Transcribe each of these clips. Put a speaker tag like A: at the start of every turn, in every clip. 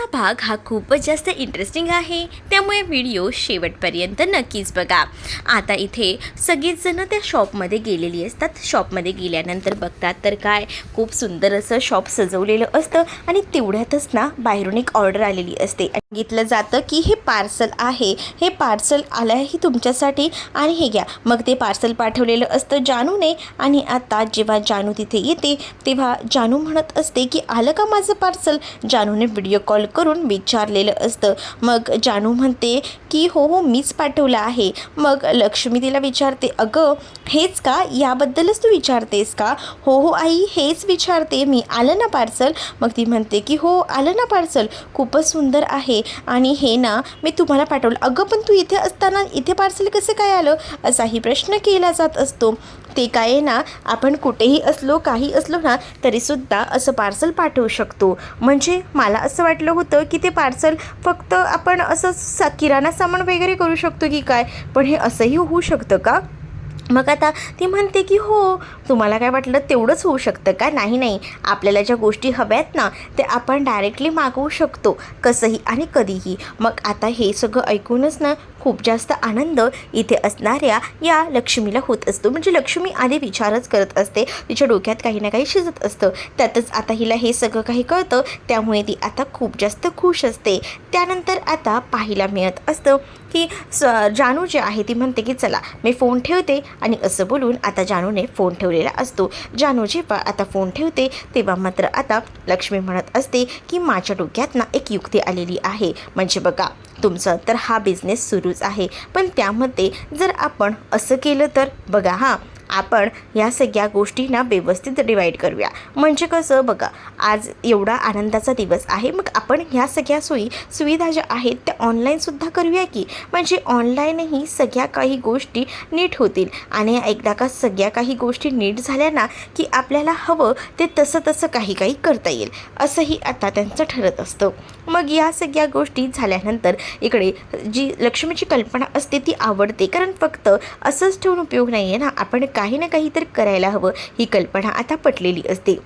A: आजचा भाग हा खूपच जास्त इंटरेस्टिंग आहे, त्यामुळे व्हिडिओ शेवटपर्यंत नक्कीच बघा। आता इथे सगळीच जण त्या शॉपमध्ये गेलेली असतात। शॉपमध्ये गेल्यानंतर बघतात तर काय खूप सुंदर असं शॉप सजवलेलं असतं आणि तेवढ्यातच ना बाहेरून एक ऑर्डर आलेली असते। सांगितलं जातं की हे पार्सल आहे, हे पार्सल आलं आहे तुमच्यासाठी आणि हे घ्या। मग ते पार्सल पाठवलेलं असतं जानूने आणि आता जेव्हा जानू तिथे येते तेव्हा जानू म्हणत असते की आलं का माझं पार्सल। जानूने व्हिडिओ कॉल करून विचारलेलं असतं। मग जानू म्हणते की हो हो मीच पाठवलं आहे। मग लक्ष्मी तिला विचारते अगं हेच का, याबद्दलच तू विचारतेस का। हो हो आई हेच विचारते मी, आलं ना पार्सल। मग ती म्हणते की हो आलं ना पार्सल, खूपच सुंदर आहे आणि हे ना मी तुम्हाला पाठवलं। अगं पण तू इथे असताना इथे पार्सल कसं काय आलं, असाही प्रश्न केला जात असतो। ते काय ना आपण कुठेही असलो काही असलो ना तरीसुद्धा असं पार्सल पाठवू शकतो। म्हणजे मला असं वाटलं होतं की ते पार्सल फक्त आपण असं किराणा सामान वगैरे करू शकतो की काय, पण हे असंही होऊ शकतं का। मग आता ती म्हणते की हो, तुम्हाला काय वाटलं तेवढंच होऊ शकतं का, नाही नाही, आपल्याला ज्या गोष्टी हव्यात ना ते आपण डायरेक्टली मागवू शकतो कसंही आणि कधीही। मग आता हे सगळं ऐकूनच ना खूप जास्त आनंद इथे असणाऱ्या या लक्ष्मीला होत असतो। म्हणजे लक्ष्मी आधी विचारच करत असते, तिच्या डोक्यात काही ना काही शिजत असतं। त्यातच आता हिला हे सगळं काही कळतं, त्यामुळे ती आता खूप जास्त खुश असते। त्यानंतर आता पाहायला मिळत असतं की जानू जे आहे ती म्हणते की चला मी फोन ठेवते आणि असं बोलून आता जानूने फोन ठेवलेला असतो। जानू जेव्हा आता फोन ठेवते तेव्हा मात्र आता लक्ष्मी म्हणत असते की माझ्या डोक्यात ना एक युक्ती आलेली आहे। म्हणजे बघा तुमचं तर हा बिझनेस सुरूच आहे, पण त्यामध्ये जर आपण असं केलं तर बघा हां, आपण या सगळ्या गोष्टींना व्यवस्थित डिवाईड करूया। म्हणजे कसं बघा, आज एवढा आनंदाचा दिवस आहे, मग आपण ह्या सगळ्या सुविधा ज्या आहेत त्या ऑनलाईनसुद्धा करूया की, म्हणजे ऑनलाईनही सगळ्या काही गोष्टी नीट होतील आणि एकदा का सगळ्या काही गोष्टी नीट झाल्या ना की आपल्याला हवं ते तसं काही करता येईल, असंही आता त्यांचं ठरत असतं। मग या सगळ्या गोष्टी झाल्यानंतर इकडे जी लक्ष्मीची कल्पना असते ती आवडते, कारण फक्त असंच ठेवून उपयोग नाही आहे ना, आपण काही ना काही तर करायला हवं, ही कल्पना आता पटलेली असते।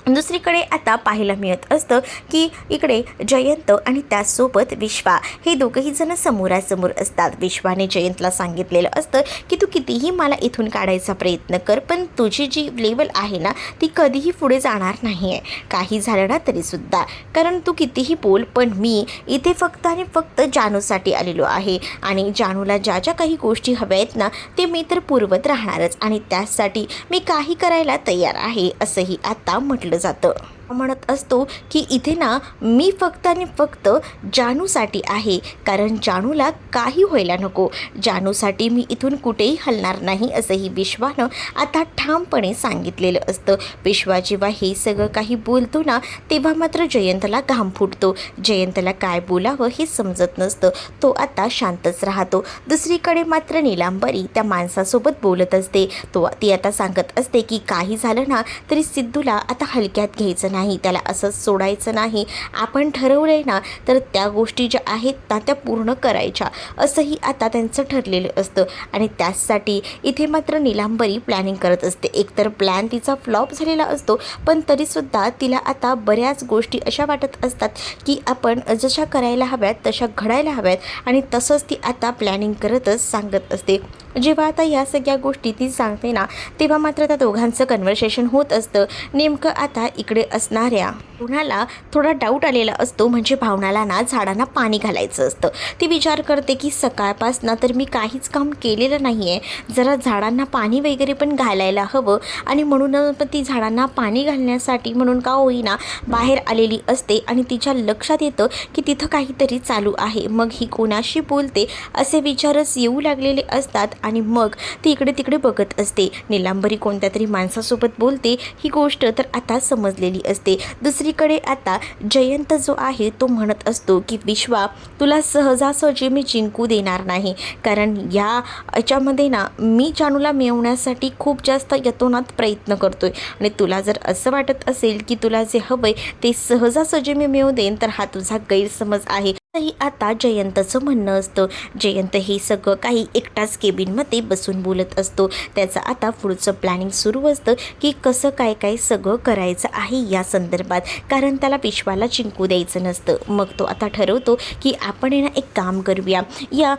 A: दुसरीकडे आता पाहायला मिळत असतं की इकडे जयंत आणि त्याचसोबत विश्वा हे दोघंही जण समोरासमोर असतात। विश्वाने जयंतला सांगितलेलं असतं की तू कितीही मला इथून काढायचा प्रयत्न कर, पण तुझी जी लेवल आहे ना ती कधीही पुढे जाणार नाही आहे, काही झालं ना तरीसुद्धा, कारण तू कितीही बोल पण मी इथे फक्त आणि फक्त जानूसाठी आलेलो आहे आणि जानूला ज्या ज्या काही गोष्टी हव्या आहेत ना ते मी तर पुरवत राहणारच आणि त्यासाठी मी काही करायला तयार आहे, असंही आता म्हटलं जातं। म्हणत असतो की इथे ना मी फक्त आणि फक्त जानूसाठी आहे, कारण जानूला काही व्हायला नको, जानूसाठी मी इथून कुठेही हलणार नाही, असंही विश्वानं आता ठामपणे सांगितलेलं असतं। विश्वा जेव्हा हे सगळं काही बोलतो ना तेव्हा मात्र जयंतला घाम फुटतो। जयंतला काय बोलावं हे समजत नसतं, तो आता शांतच राहतो। दुसरीकडे मात्र नीलांबरी त्या माणसासोबत बोलत असते, ती आता सांगत असते की काही झालं ना तरी सिद्धूला आता हलक्यात घ्यायचं नाही, त्याला असंच सोडायचं नाही, आपण ठरवलंय ना तर त्या गोष्टी ज्या आहेत ना त्या पूर्ण करायच्या, असंही आता त्यांचं ठरलेलं असतं। आणि त्याचसाठी इथे मात्र नीलांबरी प्लॅनिंग करत असते। एकतर प्लॅन तिचा फ्लॉप झालेला असतो, पण तरीसुद्धा तिला आता बऱ्याच गोष्टी अशा वाटत असतात की आपण जशा करायला हव्यात तशा घडायला हव्यात आणि तसंच ती आता प्लॅनिंग करतच सांगत असते। जेव्हा आता या सगळ्या गोष्टी ती सांगते ना तेव्हा मात्र त्या दोघांचं कन्व्हर्सेशन होत असतं। नेमकं आता इकडे असणाऱ्या भावनाला थोडा डाऊट आलेला असतो, म्हणजे भावनाला ना झाडांना पाणी घालायचं असतं। ती विचार करते की सकाळपासनं तर मी काहीच काम केलेलं नाही आहे, जरा झाडांना पाणी वगैरे पण घालायला हवं आणि म्हणून ती झाडांना पाणी घालण्यासाठी म्हणून का होईना बाहेर आलेली असते आणि तिच्या लक्षात येतं की तिथं काहीतरी चालू आहे। मग ही कोणाशी बोलते असे विचारच येऊ लागलेले असतात आणि मग ती इकडे तिकडे बघत असते। नीलांबरी कोणत्या तरी माणसासोबत बोलते, ही गोष्ट तर आता समजलेली असते। दुसरीकडे आता जयंत जो आहे तो म्हणत असतो की विश्वा तुला सहजासहजी मी जिंकू देणार नाही, कारण याच्यामध्ये ना मी जानूला मिळवण्यासाठी खूप जास्त यतोनात प्रयत्न करतोय आणि तुला जर असं वाटत असेल की तुला जे हवंय ते सहजासहजी मी मिळवू देईन तर हा तुझा गैरसमज आहे। ही आता जयंतचं म्हणणं असतं. जयंत हे सगळं काही एकटाच केबिनमध्ये बसून बोलत असतो. त्याचं आता पुढचं प्लॅनिंग सुरू असतं की कसं काय काय सगळं करायचं आहे या संदर्भात, कारण त्याला विश्वाला जिंकू द्यायचं नसतं. मग तो आता ठरवतो की आपण ना एक काम करूया, या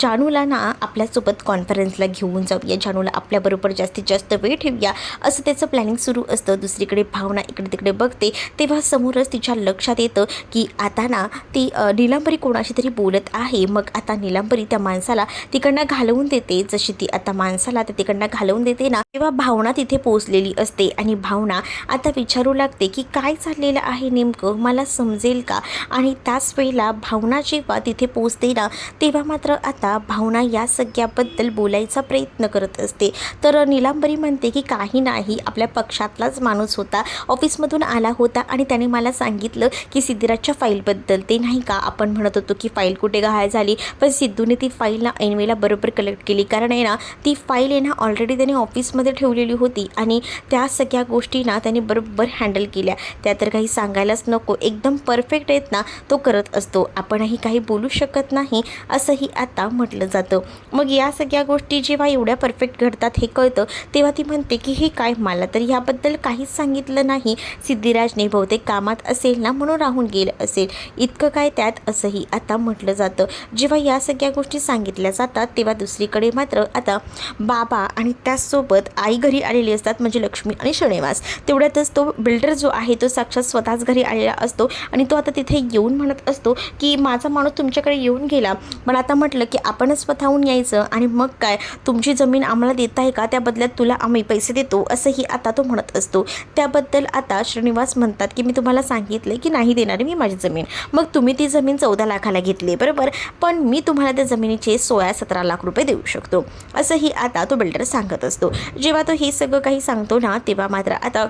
A: जानूला ना आपल्यासोबत कॉन्फरन्सला घेऊन जाऊया, जानूला आपल्याबरोबर जास्तीत जास्त वेळ ठेवूया, असं त्याचं प्लॅनिंग सुरू असतं. दुसरीकडे भावना इकडे तिकडे बघते, तेव्हा समोरच तिच्या लक्षात येतं की आता ना ती नीलांबरी कोणाशी तरी बोलत आहे. मग आता नीलांबरी त्या माणसाला तिकडनं घालवून देते. जशी ती आता माणसाला त्या तिकडनं घालवून देते ना, तेव्हा भावना तिथे पोहोचलेली असते आणि भावना आता विचारू लागते की काय चाललेलं आहे नेमकं, मला समजेल का. आणि त्याच वेळेला भावना जेव्हा तिथे पोहोचते ना, तेव्हा मात्र आता भावना या सगळ्याबद्दल बोलायचा प्रयत्न करत असते. तर नीलांबरी म्हणते की काही नाही, आपल्या पक्षातलाच माणूस होता, ऑफिसमधून आला होता आणि त्याने मला सांगितलं की सिद्धिराजच्या फाईलबद्दल. ते नाही का आपण म्हणत होतो की फाईल कुठे गायब झाली, पण सिद्धूने ती फाईल ना ऐनवेळेला बरोबर कलेक्ट केली. कारण आहे ना ती फाईल आहे ना ऑलरेडी त्याने ऑफिसमध्ये ठेवलेली होती आणि त्या सगळ्या गोष्टी ना त्याने बरोबर हँडल केल्या. त्या तर काही सांगायलाच नको, एकदम परफेक्ट आहेत ना तो करत असतो. आपणही काही बोलू शकत नाही असंही आता म्हटलं जातं. मग या सगळ्या गोष्टी जेव्हा एवढ्या परफेक्ट घडतात हे कळतं, तेव्हा ती म्हणते की हे काय, मला तर याबद्दल काहीच सांगितलं नाही. सिद्धिराजने बहुतेक कामात असेल ना म्हणून राहून गेलं असेल, इतकं काय त्यात, असंही आता म्हटलं जातं. जेव्हा या सगळ्या गोष्टी सांगितल्या जातात तेव्हा दुसरीकडे मात्र आता बाबा आणि त्याचसोबत आई घरी आलेली असतात, म्हणजे लक्ष्मी आणि श्रीनिवास. तेवढ्यातच तो बिल्डर जो आहे तो साक्षात स्वतःच घरी आलेला असतो आणि तो आता तिथे येऊन म्हणत असतो की माझा माणूस तुमच्याकडे येऊन गेला, पण आता म्हटलं की आपणच स्वतःहून यायचं आणि मग काय तुमची जमीन आम्हाला देता आहे का, त्या बदल्यात तुला आम्ही पैसे देतो, असंही आता तो म्हणत असतो. त्याबद्दल आता श्रीनिवास म्हणतात की मी तुम्हाला सांगितले की नाही देणार मी माझी जमीन, मग तुम्ही ती जमीन 14 लाखाला घेतली बरोबर, पण मी तुम्हाला त्या जमिनीचे 16-17 लाख रुपये देऊ शकतो, असंही आता तो बिल्डर सांगत असतो. जेव्हा तो हे सगळं काही सांगतो ना, तेव्हा मात्र आता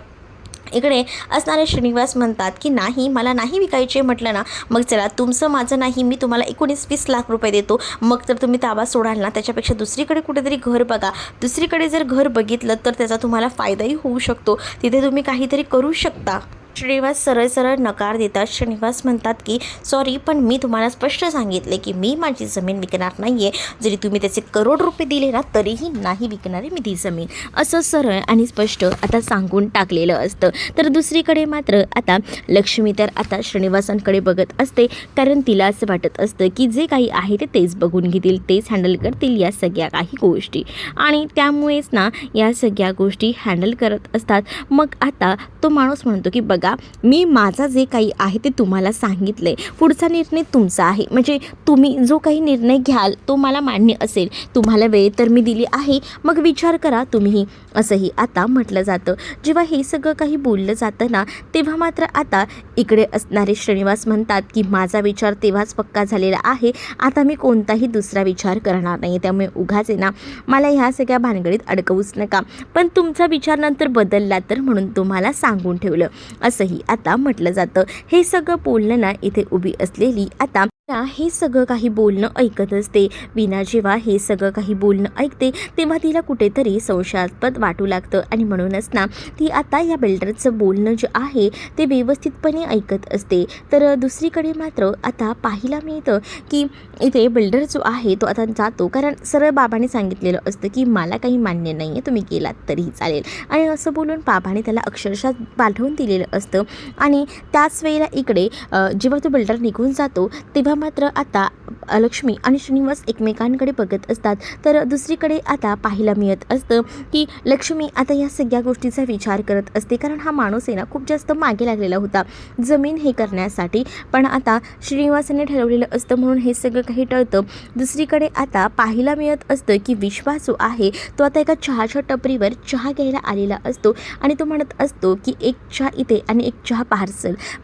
A: इकडे असणारे श्रीनिवास म्हणतात की नाही, मला नाही विकायचे. म्हटलं ना मग चला तुमचं माझं नाही, मी तुम्हाला 19-20 लाख रुपये देतो, मग तर तुम्ही ताबा सोडाल ना, त्याच्यापेक्षा दुसरीकडे कुठेतरी घर बघा. दुसरीकडे जर घर बघितलं तर त्याचा तुम्हाला फायदाही होऊ शकतो, तिथे तुम्ही काहीतरी करू शकता. श्रीनिवास सरळ सरळ नकार देतात. श्रीनिवास म्हणतात की सॉरी, पण मी तुम्हाला स्पष्ट सांगितले की मी माझी जमीन विकणार नाही आहे, जरी तुम्ही त्याचे करोड रुपये दिले ना तरीही नाही विकणार आहे मी ती जमीन, असं सरळ आणि स्पष्ट आता सांगून टाकलेलं असतं. तर दुसरीकडे मात्र आता लक्ष्मी तर आता श्रीनिवासांकडे बघत असते, कारण तिला असं वाटत असतं की जे काही आहे ते तेच बघून घेतील, तेच हँडल करतील या सगळ्या काही गोष्टी, आणि त्यामुळेच ना या सगळ्या गोष्टी हँडल करत असतात. मग आता तो माणूस म्हणतो की बघा, मी माझा जे काही आहे ते तुम्हाला सांगितले, पुढचा निर्णय तुमचा आहे, म्हणजे तुम्ही जो काही निर्णय घ्याल तो मला मान्य असेल, तुम्हाला वेळ तर मी दिली आहे, मग विचार करा तुम्हीही, असंही आता म्हटलं जातं. जेव्हा हे सगळं काही बोललं जातं ना, तेव्हा मात्र आता इकडे असणारे श्रीनिवास म्हणतात की माझा विचार तेव्हाच पक्का झालेला आहे, आता मी कोणताही दुसरा विचार करणार नाही, त्यामुळे उगाच आहे ना मला ह्या सगळ्या भानगडीत अडकवूच नका, पण तुमचा विचार नंतर बदलला तर म्हणून तुम्हाला सांगून ठेवलं, असंही आता म्हटलं जातं. हे सगळं बोलणं ना इथे उभी असलेली आता हे सगळं काही बोलणं ऐकत असते. वीणा जेव्हा हे सगळं काही बोलणं ऐकते तेव्हा तिला कुठेतरी संशयास्पद वाटू लागतं आणि म्हणूनच ना ती आता या बिल्डरचं बोलणं जे आहे ते व्यवस्थितपणे ऐकत असते. तर दुसरीकडे मात्र आता पाहायला मिळतं की इथे बिल्डर जो आहे तो आता जातो, कारण सरळ बाबाने सांगितलेलं असतं की मला काही मान्य नाही आहे, तुम्ही गेलात तरीही चालेल, आणि असं बोलून बाबाने त्याला अक्षरशः पाठवून दिलेलं असतं. आणि त्याच वेळेला इकडे जेव्हा तो बिल्डर निघून जातो तेव्हा मात्र आता लक्ष्मी आणि श्रीनिवास एकमेकांकडे बघत असतात. तर दुसरीकडे आता पाहायला मिळत असतं की लक्ष्मी आता या सगळ्या गोष्टीचा विचार करत असते, कारण हा माणूस आहे ना खूप जास्त मागे लागलेला होता जमीन हे करण्यासाठी, पण आता श्रीनिवासाने ठरवलेलं असतं म्हणून हे सगळं काही टळतं. दुसरीकडे आता पाहायला मिळत असतं की विश्वास जो आहे तो आता एका चहाच्या टपरीवर चहा घ्यायला आलेला असतो आणि तो म्हणत असतो की एक चहा इथे आणि एक चहा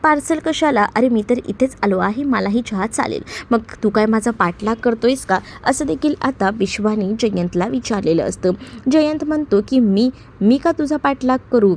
A: पार्सल कशाला, अरे मी तर इथेच आलो आहे, मलाही चहा चालेल, मग तू काय माझा पाठलाग करतोयस का, असं देखील आता विश्वाने जयंतला विचारलेलं असतं. जयंत म्हणतो की मी का तुझा पाठलाग करू,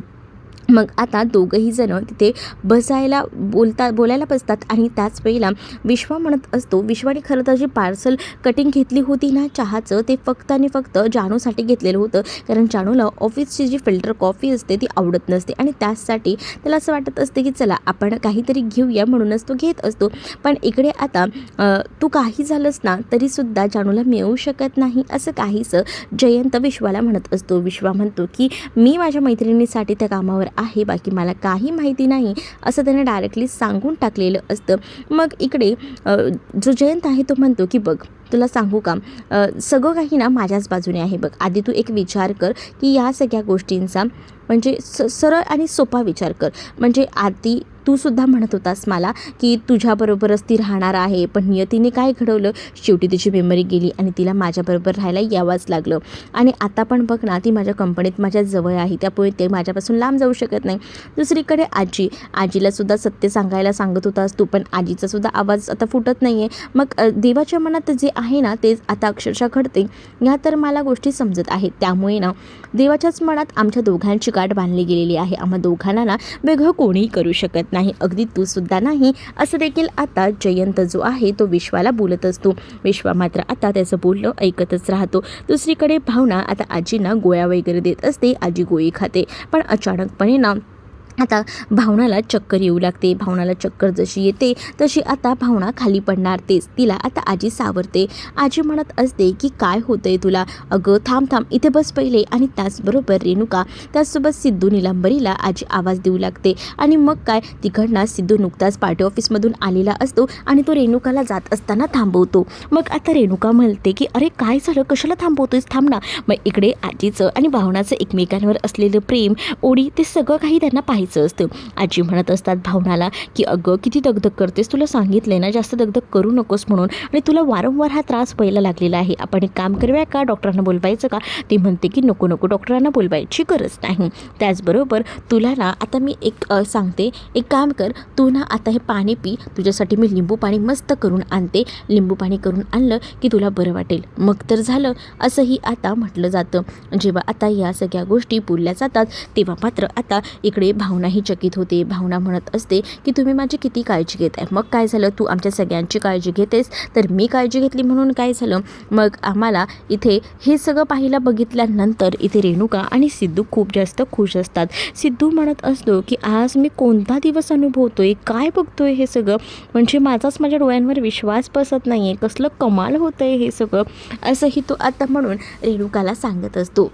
A: मग आता दोघंही जण तिथे बोलायला बसतात आणि त्याच वेळेला विश्वा म्हणत असतो, विश्वाने खरं तर जी पार्सल कटिंग घेतली होती ना चहाचं, ते फक्त आणि फक्त जानूसाठी घेतलेलं होतं. कारण जानूला ऑफिसची जी फिल्टर कॉफी असते ती आवडत नसते आणि त्याचसाठी त्याला असं वाटत असते की चला आपण काहीतरी घेऊया, म्हणूनच तो घेत असतो. पण इकडे आता तू काही झालंस ना तरीसुद्धा जानूला मिळू शकत नाही असं काहीसं जयंत विश्वाला म्हणत असतो. विश्वा म्हणतो की मी माझ्या मैत्रिणीसाठी त्या कामावर आहे, बाकी मला काही माहिती नाही असं त्याने डायरेक्टली सांगून टाकलेलं असतं. मग इकडे जो जयंत आहे तो म्हणतो की बघ तुला सांगू का, सगळं काही ना माझ्याच बाजूने आहे बघ. आधी तू एक विचार कर की या सगळ्या गोष्टींचा म्हणजे सरळ आणि सोपा विचार कर. म्हणजे आधी तू सुद्धा म्हणत होतास मला की तुझ्याबरोबरच ती राहणार आहे, पण नियतीने काय घडवलं, शेवटी तिची मेमरी गेली आणि तिला माझ्याबरोबर राहायला यावंच लागलं. आणि आता पण बघ ना, ती माझ्या कंपनीत माझ्या जवळ आहे, त्यामुळे ते माझ्यापासून लांब जाऊ शकत नाही. दुसरीकडे आजीलासुद्धा सत्य सांगायला सांगत होतास तू, पण आजीचासुद्धा आवाज आता फुटत नाही आहे. मग देवाच्या मनात जे आहे ना तेच आता अक्षरशः घडते, ह्या तर मला गोष्टी समजत आहेत. त्यामुळे ना देवाच्याच मनात आमच्या दोघांची गाठ बांधली गेलेली आहे. आम्हा दोघांना ना वेगळं कोणीही करू शकत नाही, अगदी तू सुद्धा नाही, असं देखील आता जयंत जो आहे तो विश्वाला बोलत असतो. विश्वा मात्र आता त्याचं बोलणं ऐकतच राहतो. दुसरीकडे भावना आता आजींना गोळ्या वगैरे देत असते. आजी गोळी खाते, पण अचानकपणे ना आता भावनाला चक्कर येऊ लागते. भावनाला चक्कर जशी येते तशी आता भावना खाली पडणार, तेच तिला आता आजी सावरते. आजी म्हणत असते की काय होतंय तुला, अगं थांब इथे बस पहिले. आणि त्याचबरोबर रेणुका त्याचसोबत सिद्धू निलांबरीला आजी आवाज देऊ लागते. आणि मग काय तिकडनं सिद्धू नुकताच पार्टी ऑफिसमधून आलेला असतो आणि तो रेणुकाला जात असताना थांबवतो. मग आता रेणुका म्हणते की अरे काय झालं, कशाला थांबवतोयस, थांब ना. मग इकडे आजीचं आणि भावनाचं एकमेकांवर असलेलं प्रेम, ओढी, ते सगळं काही त्यांना पाहिजे असतं. आजी म्हणत असतात भावनाला की अगं किती दगदग करतेस, तुला सांगितलंय ना जास्त दगदग करू नकोस म्हणून, आणि तुला वारंवार हा त्रास व्हायला लागलेला आहे, आपण एक काम करूया का, डॉक्टरांना बोलवायचं का. ती म्हणते की नको डॉक्टरांना बोलवायची गरज नाही. त्याचबरोबर तुला ना आता मी एक सांगते, एक काम कर, तू ना आता हे पाणी पी, तुझ्यासाठी मी लिंबू पाणी मस्त करून आणते, लिंबू पाणी करून आणलं की तुला बरं वाटेल. मग तर झालं असंही आता म्हटलं जातं. जेव्हा आता या सगळ्या गोष्टी बोलल्या जातात तेव्हा मात्र आता इकडे भावनाही चकित होते. भावना म्हणत असते की तुम्ही माझी किती काळजी घेत आहे, मग काय झालं, तू आमच्या सगळ्यांची काळजी घेतेस तर मी काळजी घेतली म्हणून काय झालं. मग आम्हाला इथे हे सगळं पाहिलं बघितल्यानंतर इथे रेणुका आणि सिद्धू खूप जास्त खुश असतात. सिद्धू म्हणत असतो की आज मी कोणता दिवस अनुभवतोय, काय बघतोय हे सगळं, म्हणजे माझ्या डोळ्यांवर विश्वास बसत नाही आहे, कसलं कमाल होतं आहे हे सगळं, असंही तो आता म्हणून रेणुकाला सांगत असतो.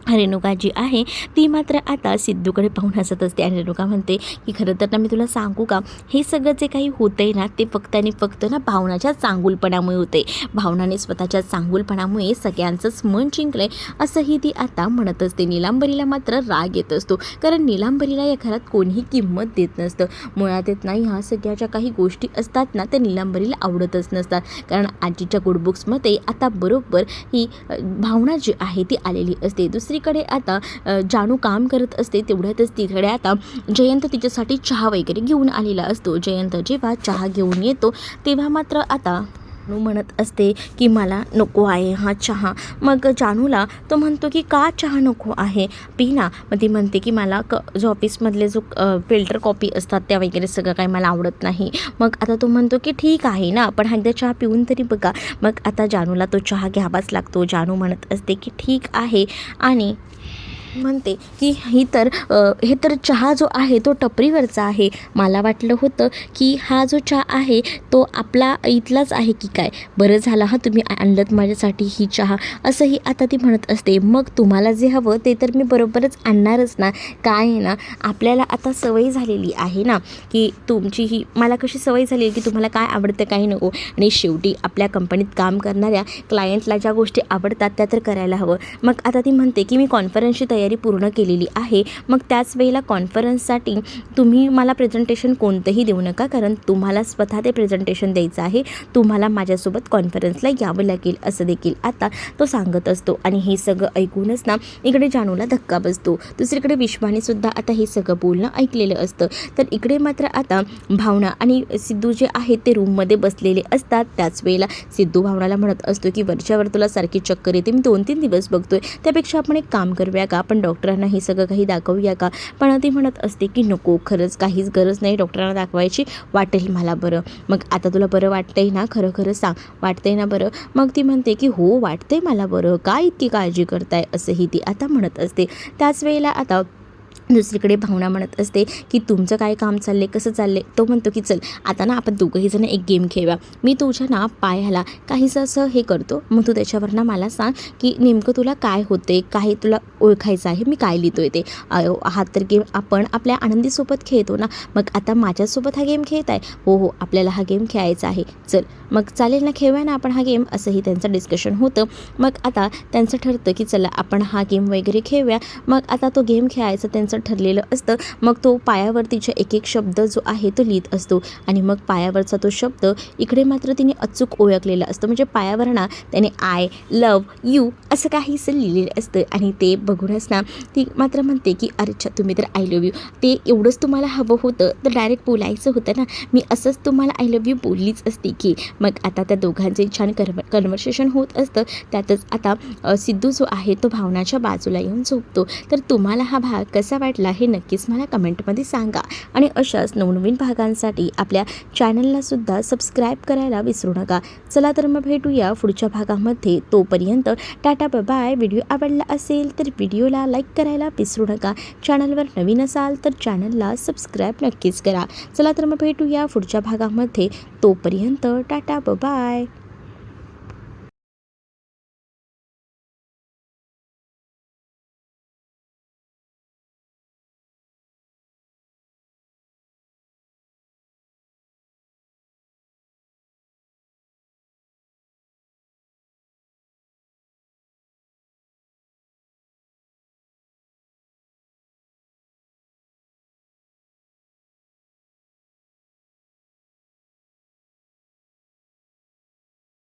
A: रेणुका जी आहे ती मात्र आता सिद्धूकडे पाहून हसत असते आणि रेणुका म्हणते की खरं तर ना मी तुला सांगू का, हे सगळं जे काही होतं आहे ना ते फक्त आणि फक्त ना भावनाच्या चांगुलपणामुळे होते, भावनाने स्वतःच्या चांगुलपणामुळे सगळ्यांचंच मन जिंकलं आहे, असंही ती आता म्हणत असते. निलांबरीला मात्र राग येत असतो, कारण निलांबरीला या घरात कोणीही किंमत देत नसतं, मुळात येत नाही. ह्या सगळ्या ज्या काही गोष्टी असतात ना त्या निलांबरीला आवडतच नसतात, कारण आजीच्या गुडबुक्समध्ये आता बरोबर ही भावना जी आहे ती आलेली असते. दुसरीकडे आता जानू काम करत असते, तेवढ्यातच तिकडे आता जयंत तिच्यासाठी चहा वगैरे घेऊन आलेला असतो. जयंत जेव्हा चहा घेऊन येतो तेव्हा मात्र आता जानू म्हणत असते की मला नको आहे हा चहा. मग जानूला तो म्हणतो की का चहा नको आहे, पी ना. मग ती म्हणते की मला जो ऑफिसमधले जो फिल्टर कॉफी असतात त्या वगैरे सगळं काही मला आवडत नाही. मग आता तो म्हणतो की ठीक आहे ना, पण एकदा चहा पिऊन तरी बघा. मग आता जानूला तो चहा घ्यावाच लागतो. जानू म्हणत असते की ठीक आहे आणि म्हणते की हे तर चहा जो आहे तो टपरीवरचा आहे, मला वाटलं होतं की हा जो चहा आहे तो आपला इथलाच आहे की काय, बरं झालं हा तुम्ही आणलंत माझ्यासाठी ही चहा, असंही आता ती म्हणत असते. मग तुम्हाला जे हवं ते तर मी बरोबरच आणणारच ना, काय आहे ना आपल्याला आता सवय झालेली आहे ना की तुमची ही मला कशी सवय झाली की तुम्हाला काय आवडतं काही नको, आणि शेवटी आपल्या कंपनीत काम करणाऱ्या क्लायंटला ज्या गोष्टी आवडतात त्या तर करायला हवं. मग आता ती म्हणते की मी कॉन्फरन्सची तयारी पूर्ण केलेली आहे, मग त्याच वेळेला कॉन्फरन्ससाठी तुम्ही मला प्रेझेंटेशन कोणतंही देऊ नका, कारण तुम्हाला स्वतः ते प्रेझेंटेशन द्यायचं आहे, तुम्हाला माझ्यासोबत कॉन्फरन्सला यावं लागेल, असं देखील आता तो सांगत असतो. आणि हे सगळं ऐकूनच ना इकडे जानूला धक्का बसतो. दुसरीकडे विश्वाने सुद्धा आता हे सगळं बोलणं ऐकलेलं असतं. तर इकडे मात्र आता भावना आणि सिद्धू जे आहेत ते रूममध्ये बसलेले असतात. त्याच वेळेला सिद्धू भावनाला म्हणत असतो की वरच्यावर तुला सारखी चक्कर येते, मी 2-3 दिवस बघतोय, त्यापेक्षा आपण एक काम करूया का, आपण आपण डॉक्टरांना हे सगळं काही दाखवूया का. पण ती म्हणत असते की नको, खरंच काहीच गरज नाही डॉक्टरांना दाखवायची, वाटेल मला बरं. मग आता तुला बरं वाटतंय ना, खरं खरं सांग, वाटतंय ना बरं. मग ती म्हणते की हो वाटतंय मला बरं, काय इतकी काळजी करताय, असंही ती आता म्हणत असते. त्याच वेळेला आता दुसरीकडे भावना म्हणत असते की तुमचं काय काम चालले, कसं चालले. तो म्हणतो की चल आता ना आपण दोघंही जण एक गेम खेळूया, मी तुझ्या ना पायाला काहीसं असं हे करतो, मग तू त्याच्यावर ना मला सांग की नेमकं तुला काय होते, काय तुला ओळखायचं आहे, मी काय लिहितो आहे ते. हा तर गेम आपण आपल्या आनंदीसोबत खेळतो ना, मग आता माझ्यासोबत हा गेम खेळत आहे. हो हो, आपल्याला हा गेम खेळायचा आहे, चल मग चालेल ना, खेळूया ना आपण हा गेम, असंही त्यांचं डिस्कशन होतं. मग आता त्यांचं ठरतं की चला आपण हा गेम वगैरे खेळूया. मग आता तो गेम खेळायचं त्यांचं ठरलेलं असतं. मग तो पायावरतीच्या एक एक शब्द जो आहे तो लिहित असतो आणि मग पायावरचा तो शब्द इकडे मात्र तिने अचूक ओळखलेला असतो. म्हणजे पायावर ना त्याने आय लव्ह यू असं काहीसं लिहिलेलं असतं आणि ते बघूनच ना ती मात्र म्हणते की अच्छा तुम्ही तर आय लव्ह यू, ते एवढंच तुम्हाला हवं होतं तर डायरेक्ट बोलायचं होतं ना, मी असंच तुम्हाला आय लव्ह यू बोललीच असते की. मग आता त्या दोघांचे छान कन्व्हर्सेशन होत असतं. त्यातच आता सिद्धू जो आहे तो भावनाच्या बाजूला येऊन झोपतो. तर तुम्हाला हा भाग कसा वाटला हे नक्कीच मला कमेंटमध्ये सांगा आणि अशाच नवनवीन भागांसाठी आपल्या चॅनललासुद्धा सबस्क्राईब करायला विसरू नका. चला तर मग भेटूया पुढच्या भागामध्ये. तोपर्यंत टाटा बाय. व्हिडिओ आवडला असेल तर व्हिडिओला लाईक करायला विसरू नका. चॅनलवर नवीन असाल तर चॅनलला सबस्क्राईब नक्कीच करा. चला तर मग भेटूया पुढच्या भागामध्ये. तोपर्यंत टाटा बाय.